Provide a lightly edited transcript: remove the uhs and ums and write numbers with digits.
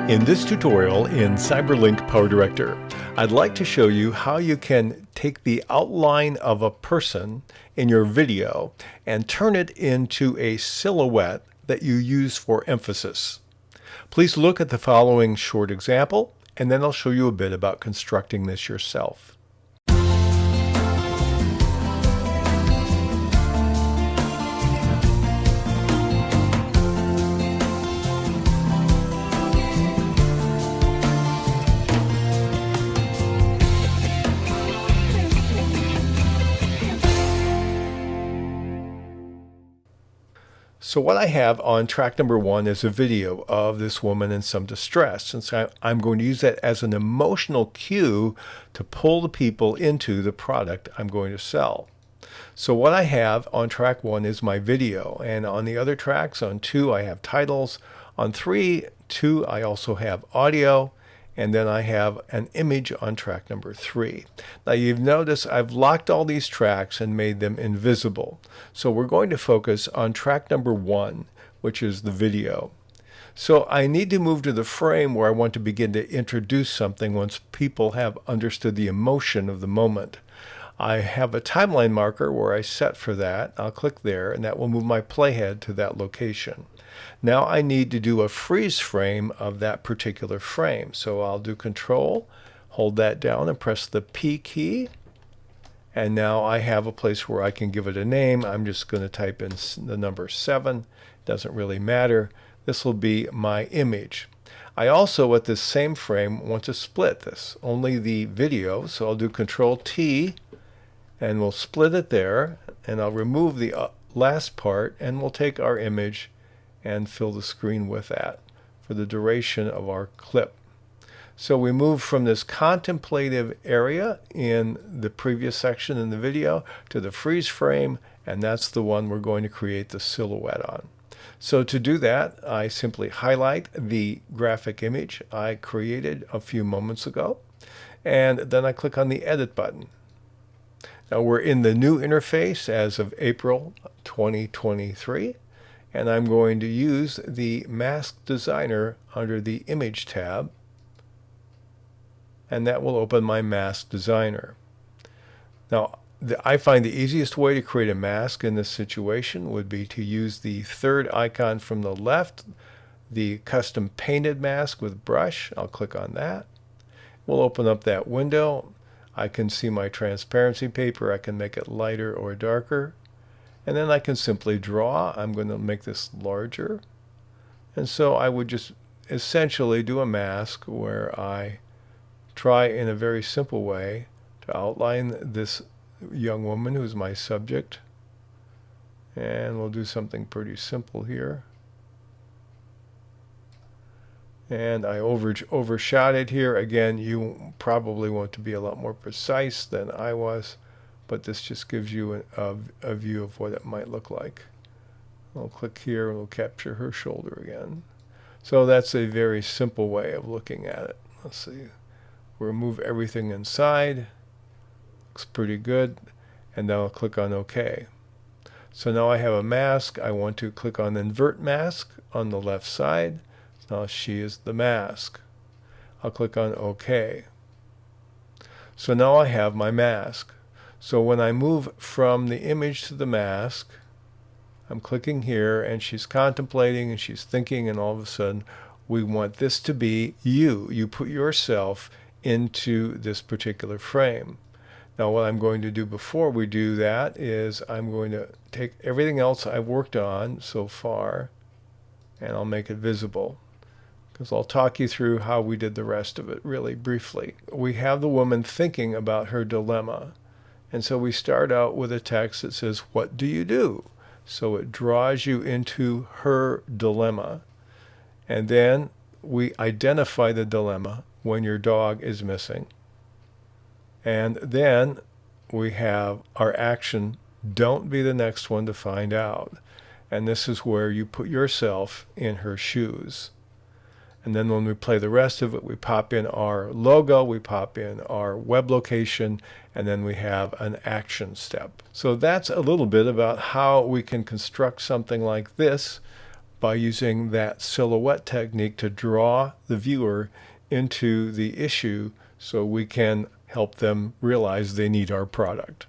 In this tutorial in CyberLink PowerDirector, I'd like to show you how you can take the outline of a person in your video and turn it into a silhouette that you use for emphasis. Please look at the following short example, and then I'll show you a bit about constructing this yourself. So what I have on track number 1 is a video of this woman in some distress. And so I'm going to use that as an emotional cue to pull the people into the product I'm going to sell. So what I have on track 1 is my video. And on the other tracks, on 2, I have titles. On 2, I also have audio. And then I have an image on track number 3. Now you've noticed I've locked all these tracks and made them invisible. So we're going to focus on track number 1, which is the video. So I need to move to the frame where I want to begin to introduce something once people have understood the emotion of the moment. I have a timeline marker where I set for that. I'll click there, and that will move my playhead to that location. Now I need to do a freeze frame of that particular frame. So I'll do Control, hold that down, and press the P key. And now I have a place where I can give it a name. I'm just going to type in the number 7. Doesn't really matter. This will be my image. I also, at this same frame, want to split this, only the video. So I'll do Control T, and we'll split it there. And I'll remove the last part, and we'll take our image and fill the screen with that for the duration of our clip. So we move from this contemplative area in the previous section in the video to the freeze frame, and that's the one we're going to create the silhouette on. So to do that, I simply highlight the graphic image I created a few moments ago, and then I click on the Edit button. Now we're in the new interface as of April 2023. And I'm going to use the Mask Designer under the Image tab, and that will open my Mask Designer. Now, I find the easiest way to create a mask in this situation would be to use the third icon from the left, the Custom Painted Mask with Brush. I'll click on that. We'll open up that window. I can see my transparency paper. I can make it lighter or darker. And then I can simply draw. I'm going to make this larger. And so I would just essentially do a mask where I try in a very simple way to outline this young woman who's my subject. And we'll do something pretty simple here. And I overshot it here. Again, you probably want to be a lot more precise than I was. But this just gives you a view of what it might look like. I'll click here and we'll capture her shoulder again. So that's a very simple way of looking at it. Let's see. We'll remove everything inside. Looks pretty good. And then I'll click on OK. So now I have a mask. I want to click on Invert Mask on the left side. Now she is the mask. I'll click on OK. So now I have my mask. So when I move from the image to the mask, I'm clicking here, and she's contemplating, and she's thinking, and all of a sudden, we want this to be you. You put yourself into this particular frame. Now, what I'm going to do before we do that is I'm going to take everything else I've worked on so far, and I'll make it visible, because I'll talk you through how we did the rest of it really briefly. We have the woman thinking about her dilemma. And so we start out with a text that says, "What do you do?" So it draws you into her dilemma. And then we identify the dilemma when your dog is missing. And then we have our action, don't be the next one to find out. And this is where you put yourself in her shoes. And then when we play the rest of it, we pop in our logo, we pop in our web location, and then we have an action step. So that's a little bit about how we can construct something like this by using that silhouette technique to draw the viewer into the issue so we can help them realize they need our product.